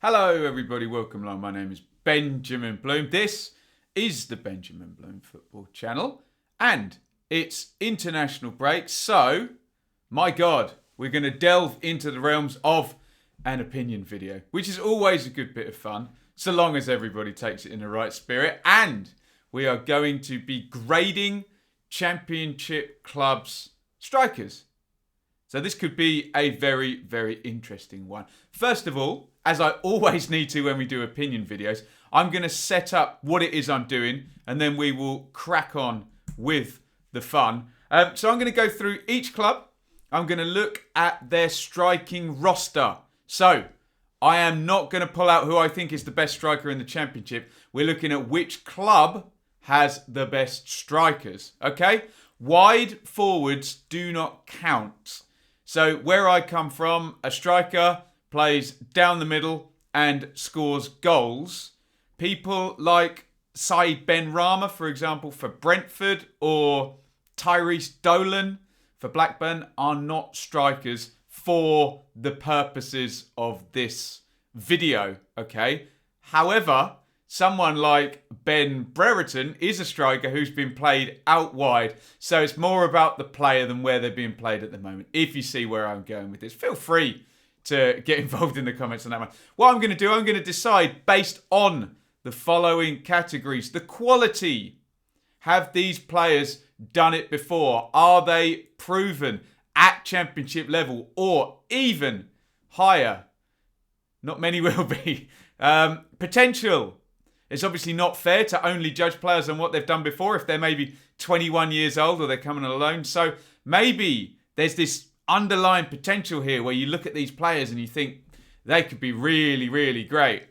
Hello everybody, welcome along. My name is Benjamin Bloom. This is the Benjamin Bloom Football Channel and it's international break. So, my God, we're going to delve into the realms of an opinion video, which is always a good bit of fun, so long as everybody takes it in the right spirit. And we are going to be grading Championship clubs' strikers. So this could be a very, very interesting one. First of all, as I always need to when we do opinion videos, I'm going to set up what it is I'm doing and then we will crack on with the fun. So I'm going to go through each club. I'm going to look at their striking roster. So I am not going to pull out who I think is the best striker in the Championship. We're looking at which club has the best strikers. Okay? Wide forwards do not count. So where I come from, a striker plays down the middle and scores goals. People like Said Benrahma, for example, for Brentford, or Tyrese Dolan for Blackburn are not strikers for the purposes of this video, okay? However, someone like Ben Brereton is a striker who's been played out wide. So it's more about the player than where they're being played at the moment. If you see where I'm going with this, feel free to get involved in the comments on that one. What I'm going to do, I'm going to decide based on the following categories. The quality. Have these players done it before? Are they proven at Championship level or even higher? Not many will be. Potential. It's obviously not fair to only judge players on what they've done before if they're maybe 21 years old or they're coming on a loan. So maybe there's this underlying potential here where you look at these players and you think they could be really, really great.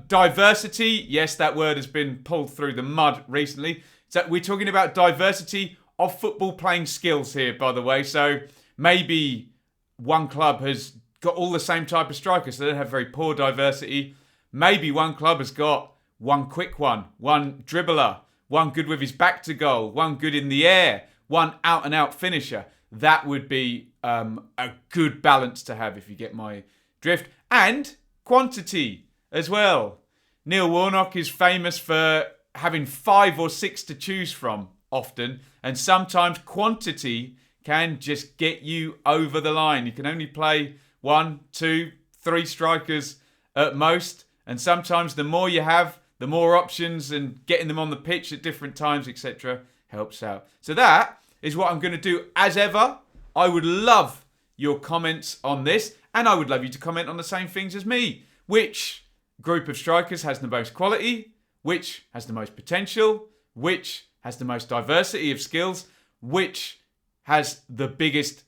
Diversity. Yes, that word has been pulled through the mud recently. So we're talking about diversity of football playing skills here, by the way. So maybe one club has got all the same type of strikers, so they don't have very poor diversity. Maybe one club has got one quick one dribbler, one good with his back to goal, one good in the air, one out-and-out finisher. That would be a good balance to have, if you get my drift. And quantity as well. Neil Warnock is famous for having 5 or 6 to choose from often. And sometimes quantity can just get you over the line. You can only play 1, 2, 3 strikers at most. And sometimes the more you have, the more options and getting them on the pitch at different times, etc. helps out. So that is what I'm going to do as ever. I would love your comments on this, and I would love you to comment on the same things as me. Which group of strikers has the most quality? Which has the most potential? Which has the most diversity of skills? Which has the biggest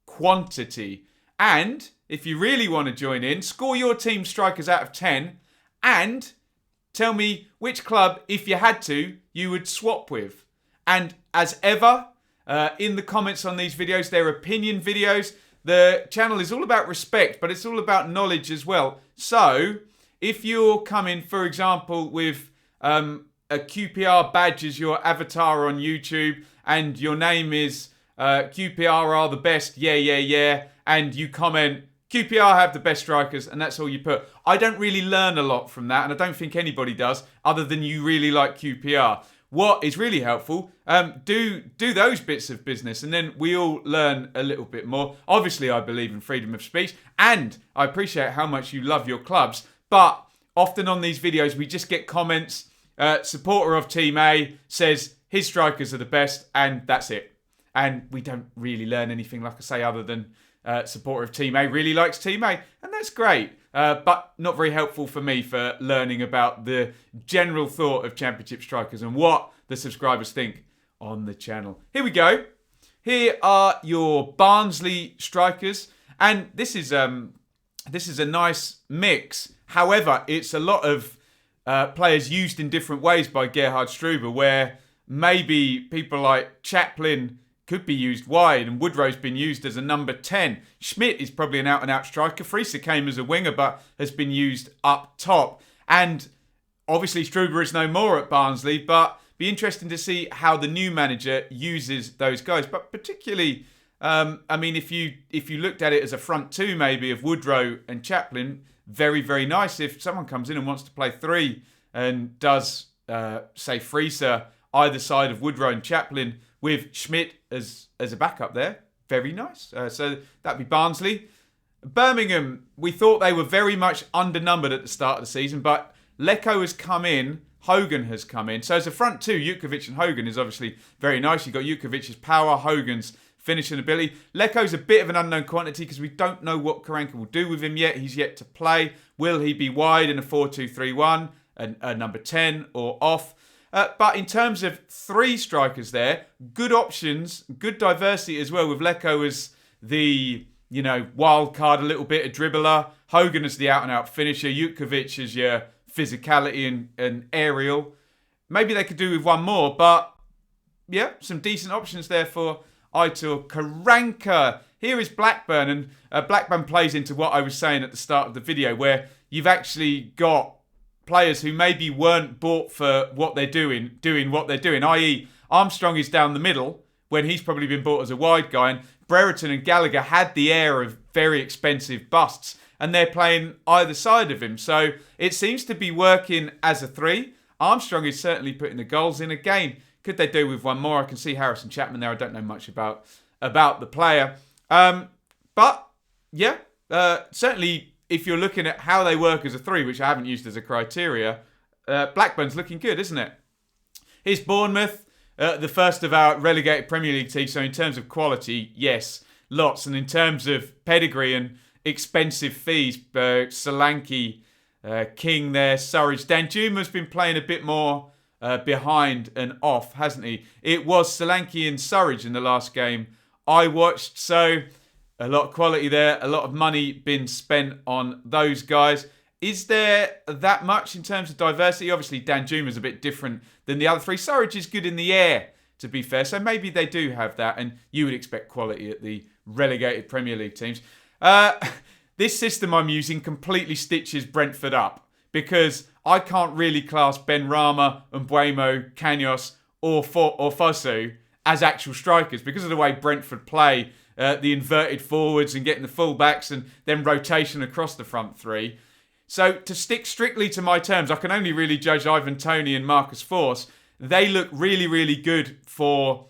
quantity? And if you really want to join in, score your team strikers out of 10 and tell me which club, if you had to, you would swap with. And as ever, in the comments on these videos, they're opinion videos. The channel is all about respect, but it's all about knowledge as well. So, if you're coming, for example, with a QPR badge as your avatar on YouTube, and your name is QPR are the best, yeah, and you comment, QPR have the best strikers, and that's all you put. I don't really learn a lot from that, and I don't think anybody does, other than you really like QPR. What is really helpful, do those bits of business, and then we all learn a little bit more. Obviously, I believe in freedom of speech, and I appreciate how much you love your clubs, but often on these videos, we just get comments, supporter of Team A says his strikers are the best, and that's it. And we don't really learn anything, like I say, other than supporter of Team A really likes Team A, and that's great. But not very helpful for me for learning about the general thought of Championship strikers and what the subscribers think on the channel. Here we go. Here are your Barnsley Strikers, and this is a nice mix. However, it's a lot of players used in different ways by Gerhard Struber, where maybe people like Chaplin could be used wide, and Woodrow's been used as a number 10. Schmidt is probably an out-and-out striker. Krissy came as a winger, but has been used up top. And obviously Struber is no more at Barnsley, but be interesting to see how the new manager uses those guys. But particularly, if you looked at it as a front two maybe of Woodrow and Chaplin, very, very nice. If someone comes in and wants to play 3 and does, say, Freezer either side of Woodrow and Chaplin with Schmidt as a backup there, very nice. So that'd be Barnsley. Birmingham, we thought they were very much undernumbered at the start of the season, but Lecco has come in, Hogan has come in. So as a front two, Jutkiewicz and Hogan is obviously very nice. You've got Jutkiewicz's power, Hogan's finishing ability. Lecco's a bit of an unknown quantity because we don't know what Karanka will do with him yet. He's yet to play. Will he be wide in a 4-2-3-1, a number 10, or off? But in terms of 3 strikers there, good options, good diversity as well, with Lecco as the, wild card, a little bit, a dribbler. Hogan as the out-and-out finisher. Jutkiewicz as your physicality and aerial. Maybe they could do with one more, but yeah, some decent options there for Aitor Karanka. Here is Blackburn, and Blackburn plays into what I was saying at the start of the video, where you've actually got players who maybe weren't bought for what they're doing what they're doing, i.e. Armstrong is down the middle when he's probably been bought as a wide guy, and Brereton and Gallagher had the air of very expensive busts, and they're playing either side of him. So it seems to be working as a 3. Armstrong is certainly putting the goals in. Again, could they do with one more? I can see Harrison Chapman there. I don't know much about the player. But, yeah, certainly if you're looking at how they work as a 3, which I haven't used as a criteria, Blackburn's looking good, isn't it? Here's Bournemouth. The first of our relegated Premier League teams. So in terms of quality, yes, lots. And in terms of pedigree and expensive fees, Solanke, King there, Surridge. Danjuma's been playing a bit more behind and off, hasn't he? It was Solanke and Surridge in the last game I watched. So a lot of quality there, a lot of money been spent on those guys. Is there that much in terms of diversity? Obviously, Danjuma's a bit different than the other 3. Surridge is good in the air, to be fair. So maybe they do have that, and you would expect quality at the relegated Premier League teams. This system I'm using completely stitches Brentford up, because I can't really class Benrahma, Mbeumo, Kanyos, or Fosu as actual strikers because of the way Brentford play, the inverted forwards and getting the full-backs and then rotation across the front 3. So to stick strictly to my terms, I can only really judge Ivan Toney and Marcus Force. They look really, really good for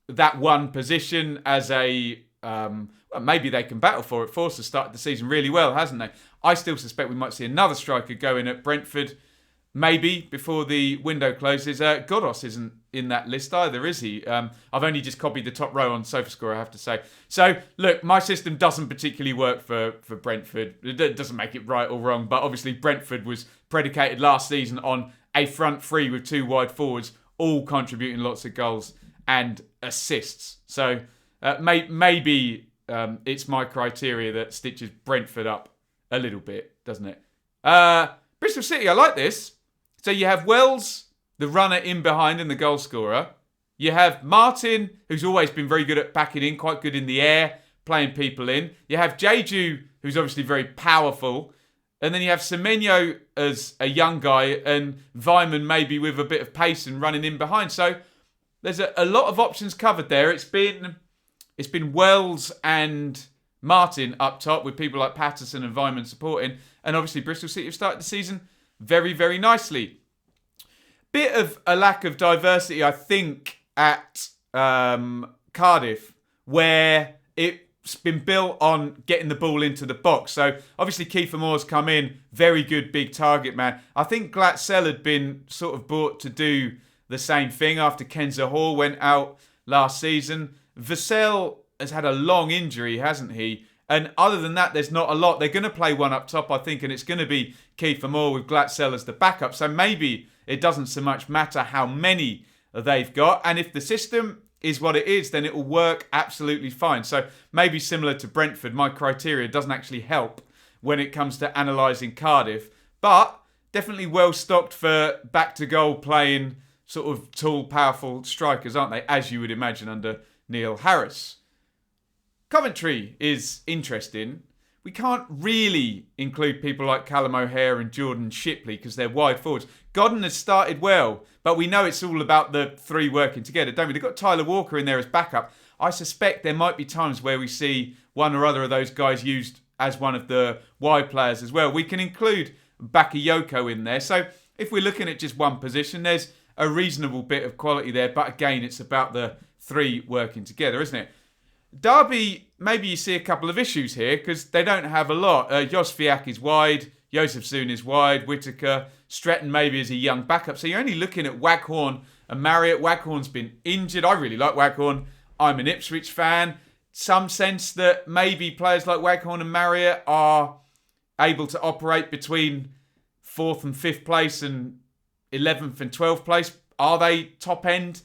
that one position as a... maybe they can battle for it. Force has started the season really well, hasn't they? I still suspect we might see another striker go in at Brentford, maybe before the window closes. Godos isn't in that list either, is he? I've only just copied the top row on SofaScore, I have to say. So, look, my system doesn't particularly work for Brentford. It doesn't make it right or wrong, but obviously Brentford was predicated last season on a front 3 with 2 wide forwards, all contributing lots of goals and assists. So, maybe it's my criteria that stitches Brentford up a little bit, doesn't it? Bristol City, I like this. So you have Wells, the runner in behind and the goal scorer. You have Martin, who's always been very good at backing in, quite good in the air, playing people in. You have Jeju, who's obviously very powerful. And then you have Semenyo as a young guy and Weimann maybe with a bit of pace and running in behind. So there's a lot of options covered there. It's been Wells and Martin up top with people like Patterson and Weimann supporting. And obviously Bristol City have started the season very, very nicely. Bit of a lack of diversity, I think, at Cardiff, where it's been built on getting the ball into the box. So obviously Kiefer Moore's come in, very good big target man. I think Glatzel had been sort of brought to do the same thing after Kenza Hall went out last season. Vassell has had a long injury, hasn't he? And other than that, there's not a lot. They're going to play one up top, I think, and it's going to be Kiefer Moore with Glatzel as the backup. So maybe it doesn't so much matter how many they've got. And if the system is what it is, then it will work absolutely fine. So maybe similar to Brentford, my criteria doesn't actually help when it comes to analysing Cardiff. But definitely well stocked for back-to-goal playing sort of tall, powerful strikers, aren't they? As you would imagine under Neil Harris. Coventry is interesting. We can't really include people like Callum O'Hare and Jordan Shipley because they're wide forwards. Godden has started well, but we know it's all about the 3 working together, don't we? They've got Tyler Walker in there as backup. I suspect there might be times where we see one or other of those guys used as one of the wide players as well. We can include Bakayoko in there. So if we're looking at just one position, there's a reasonable bit of quality there. But again, it's about the three working together, isn't it? Derby, maybe you see a couple of issues here because they don't have a lot. Jos Fiak is wide. Joseph Zoon is wide. Whittaker. Stretton maybe is a young backup. So you're only looking at Waghorn and Marriott. Waghorn's been injured. I really like Waghorn. I'm an Ipswich fan. Some sense that maybe players like Waghorn and Marriott are able to operate between 4th and 5th place and 11th and 12th place. Are they top end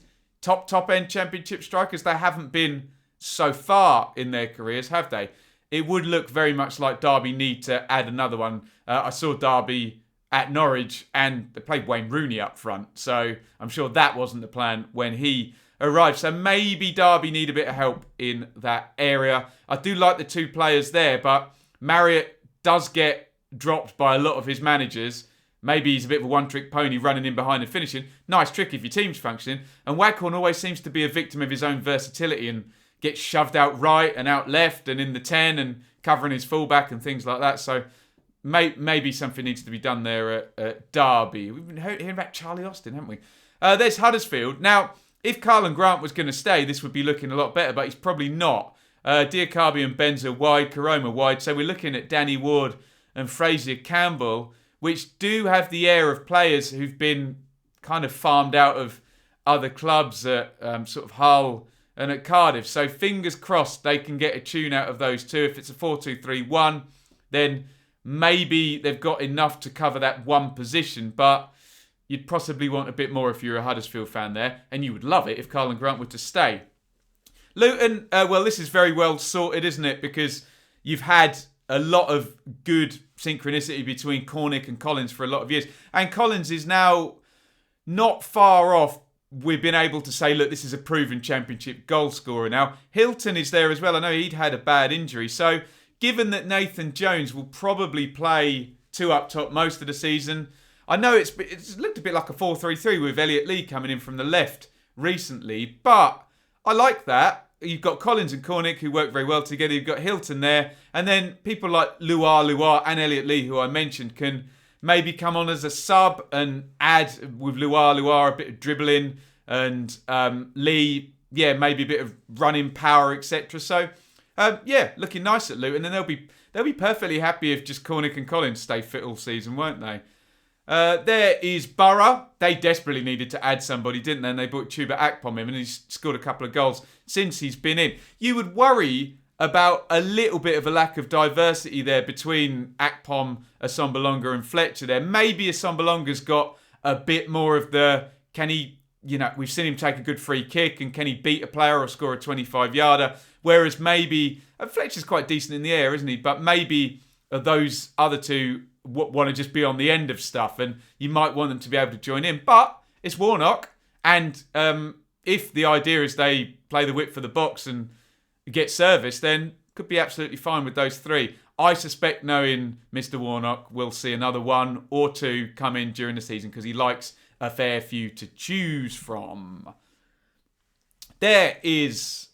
championship strikers? They haven't been so far in their careers, have they? It would look very much like Derby need to add another one. I saw Derby at Norwich and they played Wayne Rooney up front. So I'm sure that wasn't the plan when he arrived. So maybe Derby need a bit of help in that area. I do like the two players there, but Marriott does get dropped by a lot of his managers. Maybe he's a bit of a one-trick pony running in behind and finishing. Nice trick if your team's functioning. And Waghorn always seems to be a victim of his own versatility and gets shoved out right and out left and in the 10 and covering his fullback and things like that. So maybe something needs to be done there at Derby. We've been hearing about Charlie Austin, haven't we? There's Huddersfield. Now, if Karlan Grant was going to stay, this would be looking a lot better, but he's probably not. Diakabi and Benza wide, Karoma wide. So we're looking at Danny Ward and Fraser Campbell, which do have the air of players who've been kind of farmed out of other clubs at sort of Hull and at Cardiff. So fingers crossed they can get a tune out of those two. If it's a 4-2-3-1, then maybe they've got enough to cover that one position. But you'd possibly want a bit more if you're a Huddersfield fan there. And you would love it if Karlan Grant were to stay. Luton, well, this is very well sorted, isn't it? Because you've had a lot of good synchronicity between Cornick and Collins for a lot of years. And Collins is now not far off. We've been able to say, look, this is a proven championship goal scorer now. Hilton is there as well. I know he'd had a bad injury. So given that Nathan Jones will probably play two up top most of the season, I know it's looked a bit like a 4-3-3 with Elliot Lee coming in from the left recently, but I like that. You've got Collins and Cornick who work very well together. You've got Hilton there. And then people like Luar and Elliot Lee, who I mentioned, can maybe come on as a sub and add with Luar a bit of dribbling and Lee, maybe a bit of running power, etc. So, looking nice at Luton. And they'll be perfectly happy if just Cornick and Collins stay fit all season, won't they? There is Borough. They desperately needed to add somebody, didn't they? And they brought Chuba Akpom in and he's scored a couple of goals since he's been in. You would worry about a little bit of a lack of diversity there between Akpom, Assombalonga and Fletcher there. Maybe Assombalonga's got a bit more of the, can he, we've seen him take a good free kick and can he beat a player or score a 25-yarder? Whereas maybe, Fletcher's quite decent in the air, isn't he? But maybe those other two want to just be on the end of stuff and you might want them to be able to join in. But it's Warnock and if the idea is they play the whip for the box and get service, then could be absolutely fine with those three. I suspect, knowing Mr. Warnock, we'll see another one or two come in during the season because he likes a fair few to choose from. There is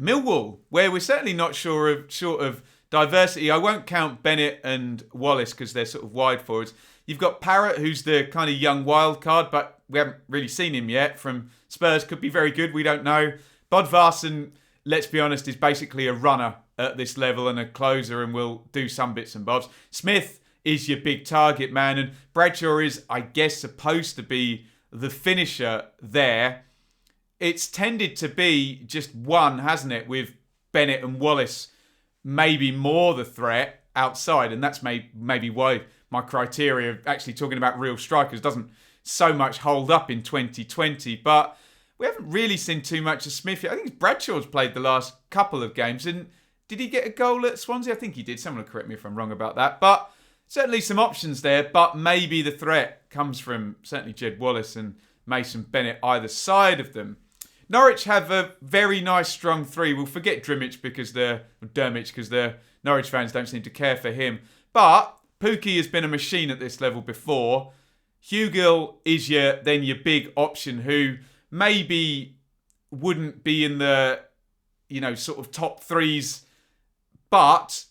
Millwall, where we're certainly not short of diversity. I won't count Bennett and Wallace because they're sort of wide forwards. You've got Parrott, who's the kind of young wild card, but we haven't really seen him yet from Spurs. Could be very good, we don't know. Bodvarsson, let's be honest, is basically a runner at this level and a closer and will do some bits and bobs. Smith is your big target man and Bradshaw is, I guess, supposed to be the finisher there. It's tended to be just one, hasn't it, with Bennett and Wallace maybe more the threat outside, and that's maybe why my criteria of actually talking about real strikers doesn't so much hold up in 2020, but we haven't really seen too much of Smith yet. I think Bradshaw's played the last couple of games, and did he get a goal at Swansea? I think he did. Someone will correct me if I'm wrong about that, but certainly some options there, but maybe the threat comes from certainly Jed Wallace and Mason Bennett either side of them. Norwich have a very nice strong three. We'll forget Dermich because the Norwich fans don't seem to care for him. But Pookie has been a machine at this level before. Hugill is your big option who maybe wouldn't be in the sort of top threes, but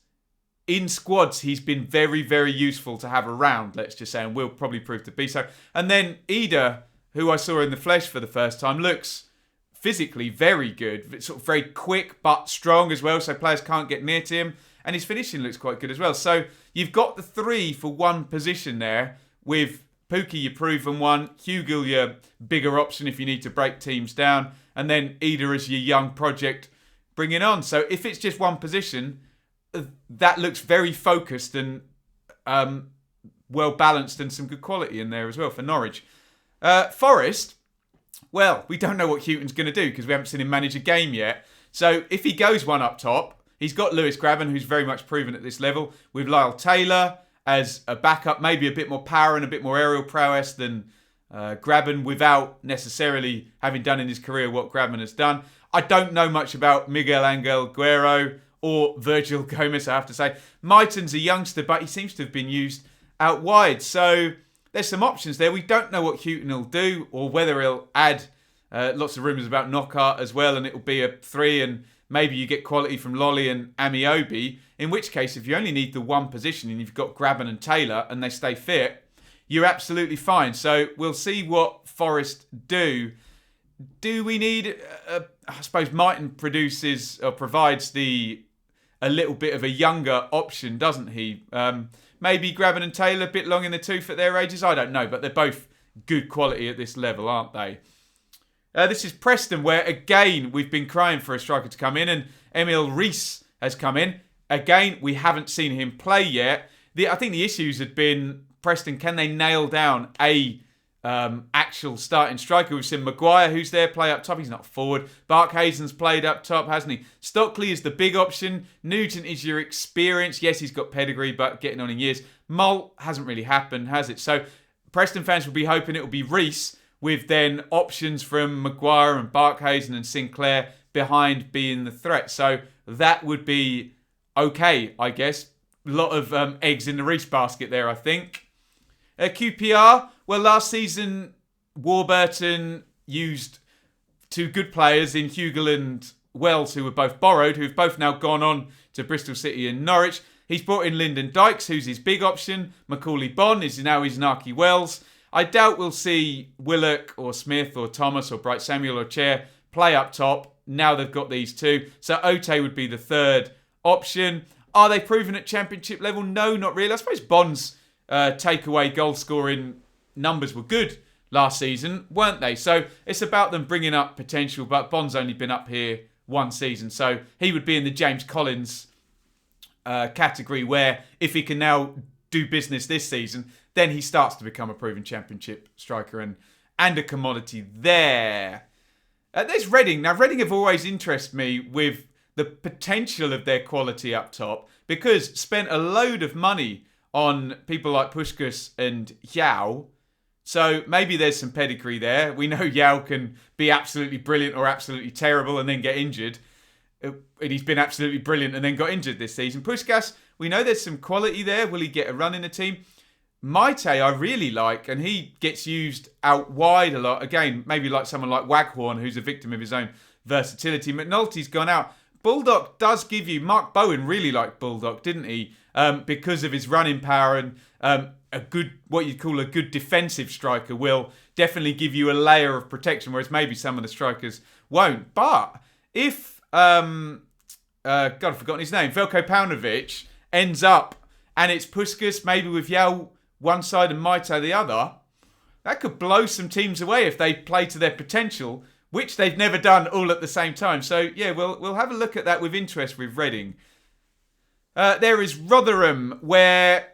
in squads, he's been very, very useful to have around, let's just say, and will probably prove to be so. And then Ida, who I saw in the flesh for the first time, looks physically very good. Sort of very quick but strong as well, so players can't get near to him. And his finishing looks quite good as well. So you've got the 3 for one position there, with Pookie, your proven one, Hugill, your bigger option if you need to break teams down, and then Ida as your young project bringing on. So if it's just one position, that looks very focused and well balanced, and some good quality in there as well for Norwich. Forest, well, we don't know what Houghton's going to do because we haven't seen him manage a game yet. So if he goes one up top, he's got Lewis Grabban, who's very much proven at this level, with Lyle Taylor as a backup, maybe a bit more power and a bit more aerial prowess than Grabban, without necessarily having done in his career what Grabban has done. I don't know much about Miguel Angel Guerrero or Virgil Gomez, I have to say. Myton's a youngster, but he seems to have been used out wide. So there's some options there. We don't know what Houghton will do, or whether he'll add lots of rumours about Knockaert as well, and it'll be a 3, and maybe you get quality from Lolly and Amiobi, in which case, if you only need the one position and you've got Grabban and Taylor and they stay fit, you're absolutely fine. So we'll see what Forest do. Do we need, I suppose Myton produces or provides a little bit of a younger option, doesn't he? Maybe Grabban and Taylor, a bit long in the tooth at their ages. I don't know, but they're both good quality at this level, aren't they? This is Preston, where again we've been crying for a striker to come in, and Emil Rees has come in. Again, we haven't seen him play yet. I think the issues had been Preston. Can they nail down a actual starting striker? We've seen Maguire, who's there, play up top. He's not forward. Barkhuizen's played up top, hasn't he? Stockley is the big option. Nugent is your experience. Yes, he's got pedigree, but getting on in years. Malt hasn't really happened, has it? So Preston fans will be hoping it will be Rees, with then options from Maguire and Barkhuizen and Sinclair behind being the threat. So that would be okay, I guess. A lot of eggs in the Rees basket there, I think. QPR, well, last season Warburton used 2 good players in Hugill and Wells, who were both borrowed, who've both now gone on to Bristol City and Norwich. He's brought in Lyndon Dykes, who's his big option. Macaulay Bonne is now his Naki Wells. I doubt we'll see Willock or Smith or Thomas or Bright Samuel or Chair play up top. Now they've got these 2. So Ote would be the 3rd option. Are they proven at championship level? No, not really. I suppose Bond's takeaway goal scoring numbers were good last season, weren't they? So it's about them bringing up potential, but Bond's only been up here 1 season. So he would be in the James Collins category, where if he can now do business this season, then he starts to become a proven championship striker and a commodity there. There's Reading. Now, Reading have always interested me with the potential of their quality up top, because spent a load of money on people like Puskás and Yao. So maybe there's some pedigree there. We know Yao can be absolutely brilliant or absolutely terrible and then get injured. And he's been absolutely brilliant and then got injured this season. Puskás, we know there's some quality there. Will he get a run in the team? Maite I really like, and he gets used out wide a lot. Again, maybe like someone like Waghorn, who's a victim of his own versatility. McNulty's gone out. Bulldog does give you... Mark Bowen really liked Bulldog, didn't he? Because of his running power, and a good, what you'd call a good defensive striker will definitely give you a layer of protection, whereas maybe some of the strikers won't. But if... God, I've forgotten his name. Veljko Paunovic ends up, and it's Puskás, maybe with Yao one side and Maite the other, that could blow some teams away if they play to their potential, which they've never done all at the same time. So, yeah, we'll have a look at that with interest with Reading. There is Rotherham, where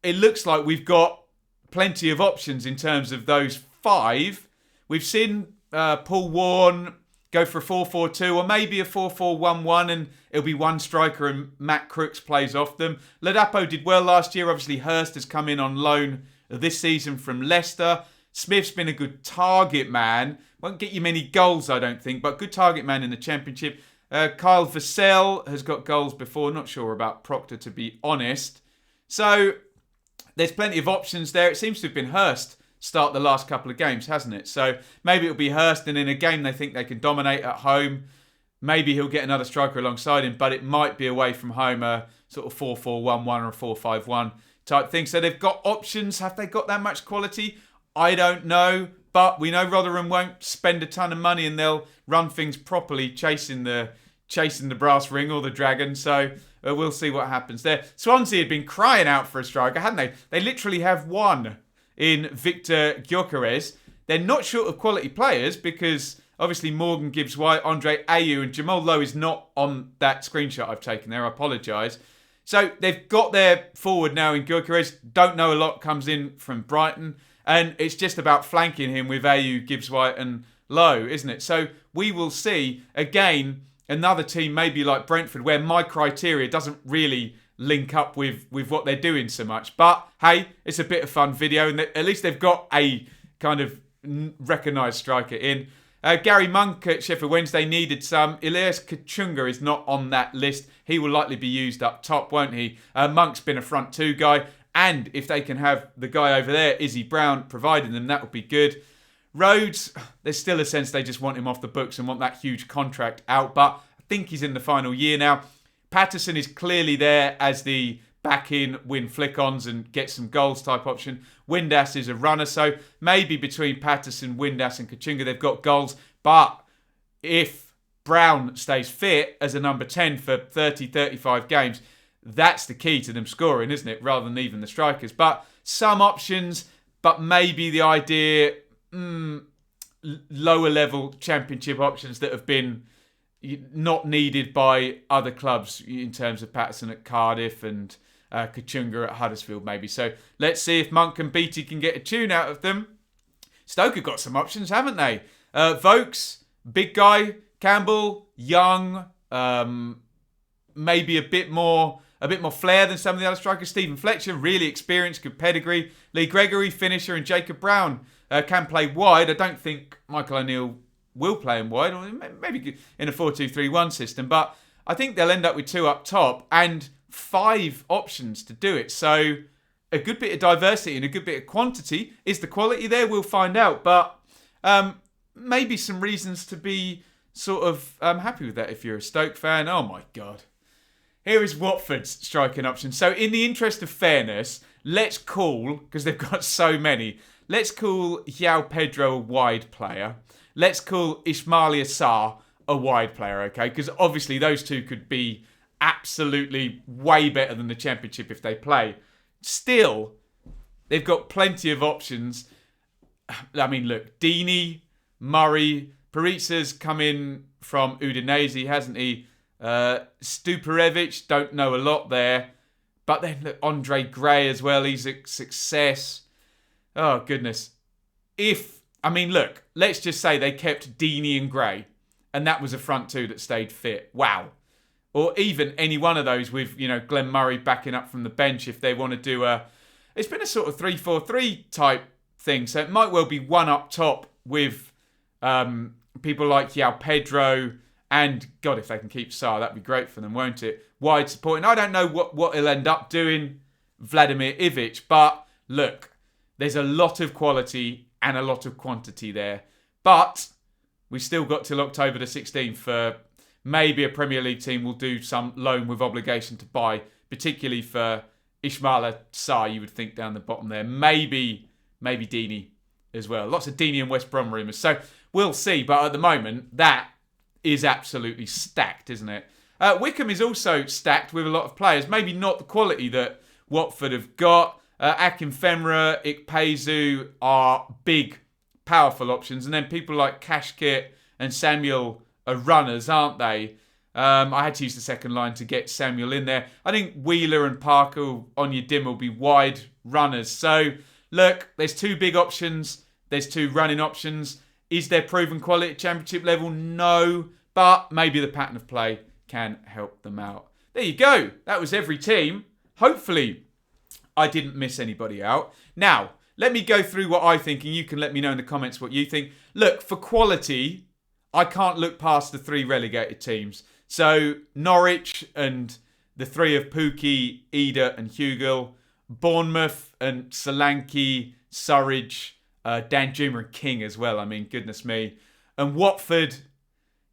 it looks like we've got plenty of options in terms of those 5. We've seen Paul Warne go for a 4-4-2 or maybe a 4-4-1-1, and it'll be one striker and Matt Crooks plays off them. Ladapo did well last year. Obviously, Hurst has come in on loan this season from Leicester. Smith's been a good target man. Won't get you many goals, I don't think, but good target man in the Championship. Kyle Vassell has got goals before. Not sure about Proctor, to be honest. So there's plenty of options there. It seems to have been Hurst start the last couple of games, hasn't it? So maybe it'll be Hurst, and in a game they think they can dominate at home, maybe he'll get another striker alongside him, but it might be away from home a sort of 4-4-1-1 or a 4-5-1 type thing. So they've got options. Have they got that much quality? I don't know. But we know Rotherham won't spend a ton of money and they'll run things properly, chasing the brass ring or the dragon. So we'll see what happens there. Swansea had been crying out for a striker, hadn't they? They literally have one in Victor Gyökeres. They're not short of quality players because obviously Morgan Gibbs-White, Andre Ayew and Jamal Lowe is not on that screenshot I've taken there. I apologise. So they've got their forward now in Gyökeres. Don't know a lot, comes in from Brighton. And it's just about flanking him with Ayew, Gibbs-White and Lowe, isn't it? So we will see, again, another team maybe like Brentford where my criteria doesn't really link up with what they're doing so much. But, hey, it's a bit of fun video and at least they've got a kind of recognised striker in. Gary Monk at Sheffield Wednesday needed some. Elias Kachunga is not on that list. He will likely be used up top, won't he? Monk's been a front two guy. And if they can have the guy over there, Izzy Brown, providing them, that would be good. Rhodes, there's still a sense they just want him off the books and want that huge contract out. But I think he's in the final year now. Patterson is clearly there as the back-in, win flick-ons and get some goals type option. Windass is a runner. So maybe between Patterson, Windass and Kachunga, they've got goals. But if Brown stays fit as a number 10 for 30, 35 games, that's the key to them scoring, isn't it? Rather than even the strikers. But some options, but maybe the idea, lower level championship options that have been not needed by other clubs in terms of Patterson at Cardiff and Kachunga at Huddersfield maybe. So let's see if Monk and Beattie can get a tune out of them. Stoke have got some options, haven't they? Vokes, big guy, Campbell, young, maybe a bit more flair than some of the other strikers. Stephen Fletcher, really experienced, good pedigree. Lee Gregory, finisher, and Jacob Brown can play wide. I don't think Michael O'Neill will play him wide, or maybe in a 4-2-3-1 system. But I think they'll end up with two up top and 5 options to do it. So a good bit of diversity and a good bit of quantity. Is the quality there? We'll find out. But maybe some reasons to be sort of happy with that if you're a Stoke fan. Oh my God. Here is Watford's striking option. So in the interest of fairness, let's call, because they've got so many, let's call João Pedro a wide player. Let's call Ismaila Sarr a wide player, okay? Because obviously those two could be absolutely way better than the Championship if they play. Still, they've got plenty of options. I mean, look, Deeney, Murray, Paritsa's come in from Udinese, hasn't he? Stuparevic, don't know a lot there. But then look, Andre Gray as well, he's a success. Oh, goodness. Look, let's just say they kept Deeney and Gray, and that was a front two that stayed fit. Wow. Or even any one of those with, Glenn Murray backing up from the bench if they want to do it's been a sort of 3-4-3 type thing. So it might well be one up top with people like João Pedro and, God, if they can keep Sarr, that'd be great for them, won't it? Wide support. And I don't know what he'll end up doing, Vladimir Ivic, but look, there's a lot of quality and a lot of quantity there. But we've still got till October the 16th for maybe a Premier League team will do some loan with obligation to buy, particularly for Ismaila Sarr, you would think down the bottom there. Maybe Deeney as well. Lots of Deeney and West Brom rumours. So we'll see. But at the moment, that is absolutely stacked, isn't it? Wickham is also stacked with a lot of players. Maybe not the quality that Watford have got. Akinfenwa, Ikpeazu are big, powerful options. And then people like Kashkit and Samuel are runners, aren't they? I had to use the second line to get Samuel in there. I think Wheeler and Parker on your dim will be wide runners. So, look, there's 2 big options. There's 2 running options. Is there proven quality at Championship level? No. But maybe the pattern of play can help them out. There you go. That was every team. Hopefully, I didn't miss anybody out. Now, let me go through what I think, and you can let me know in the comments what you think. Look, for quality, I can't look past the 3 relegated teams. So, Norwich and the 3 of Pookie, Ida and Hugill. Bournemouth and Solanke, Surridge, Danjuma and King as well. I mean, goodness me. And Watford,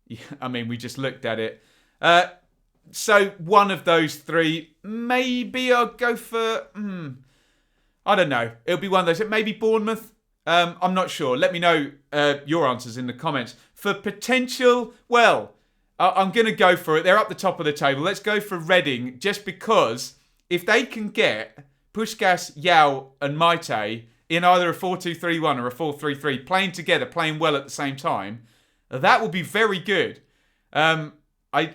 we just looked at it. So one of those three, maybe I'll go for, I don't know. It'll be one of those. Maybe Bournemouth. I'm not sure. Let me know your answers in the comments. For potential, well, I'm going to go for it. They're up the top of the table. Let's go for Reading, just because if they can get Puskás, Yao and Maite in either a 4-2-3-1 or a 4-3-3, playing together, playing well at the same time, that will be very good. I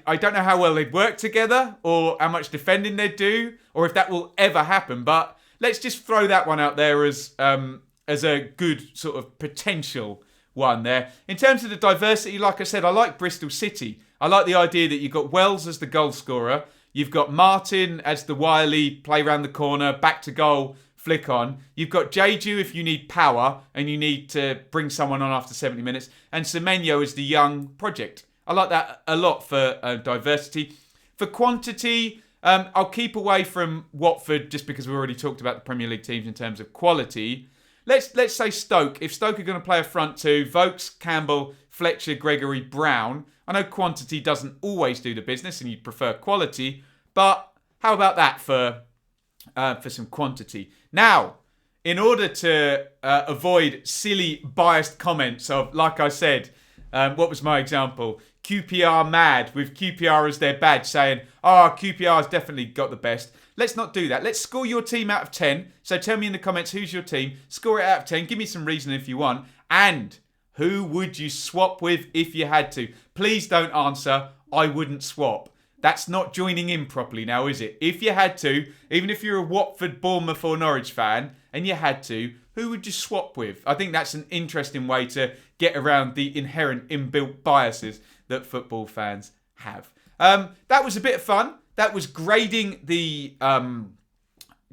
don't know how well they'd work together or how much defending they'd do or if that will ever happen, but let's just throw that one out there as a good sort of potential one there. In terms of the diversity, like I said, I like Bristol City. I like the idea that you've got Wells as the goal scorer. You've got Martin as the wily, play round the corner, back to goal, flick on. You've got Jeju if you need power and you need to bring someone on after 70 minutes. And Semenyo as the young project. I like that a lot for diversity. For quantity, I'll keep away from Watford just because we've already talked about the Premier League teams in terms of quality. Let's say Stoke. If Stoke are going to play a front two, Vokes, Campbell, Fletcher, Gregory, Brown. I know quantity doesn't always do the business and you prefer quality, but how about that for some quantity? Now, in order to avoid silly biased comments of, like I said, what was my example? QPR mad with QPR as their badge saying, QPR's definitely got the best. Let's not do that. Let's score your team out of 10. So tell me in the comments who's your team. Score it out of 10. Give me some reason if you want. And who would you swap with if you had to? Please don't answer, I wouldn't swap. That's not joining in properly now, is it? If you had to, even if you're a Watford, Bournemouth or Norwich fan, and you had to, who would you swap with? I think that's an interesting way to get around the inherent inbuilt biases that football fans have. That was a bit of fun. That was grading the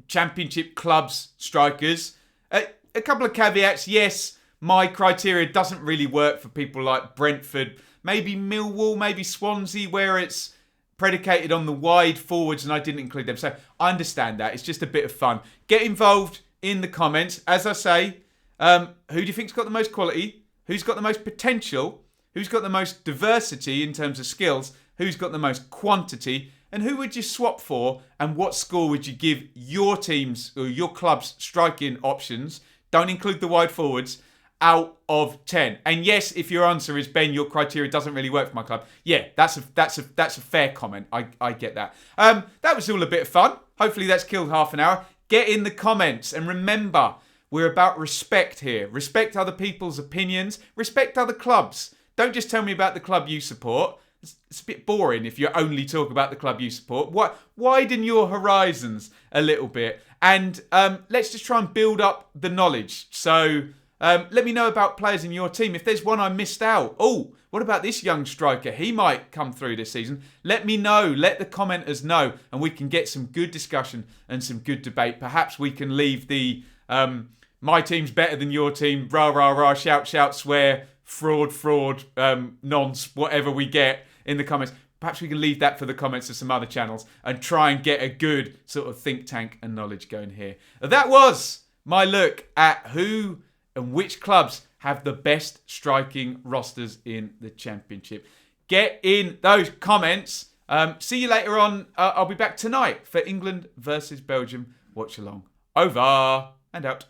Championship clubs strikers. A couple of caveats. Yes, my criteria doesn't really work for people like Brentford, maybe Millwall, maybe Swansea, where it's predicated on the wide forwards and I didn't include them. So I understand that. It's just a bit of fun. Get involved in the comments. As I say, who do you think's got the most quality? Who's got the most potential? Who's got the most diversity in terms of skills? Who's got the most quantity? And who would you swap for? And what score would you give your teams or your club's striking options? Don't include the wide forwards. Out of 10. And yes, if your answer is, Ben, your criteria doesn't really work for my club. Yeah, that's a fair comment. I get that. That was all a bit of fun. Hopefully that's killed half an hour. Get in the comments and remember, we're about respect here. Respect other people's opinions. Respect other clubs. Don't just tell me about the club you support. It's a bit boring if you only talk about the club you support. Widen your horizons a little bit. And let's just try and build up the knowledge. So let me know about players in your team. If there's one I missed out. Oh, what about this young striker? He might come through this season. Let me know. Let the commenters know. And we can get some good discussion and some good debate. Perhaps we can leave the my team's better than your team. Rah, rah, rah. Shout, shout, swear. Fraud, nonce, whatever we get in the comments. Perhaps we can leave that for the comments of some other channels and try and get a good sort of think tank and knowledge going here. That was my look at who and which clubs have the best striking rosters in the Championship. Get in those comments. See you later on. I'll be back tonight for England versus Belgium. Watch along. Over and out.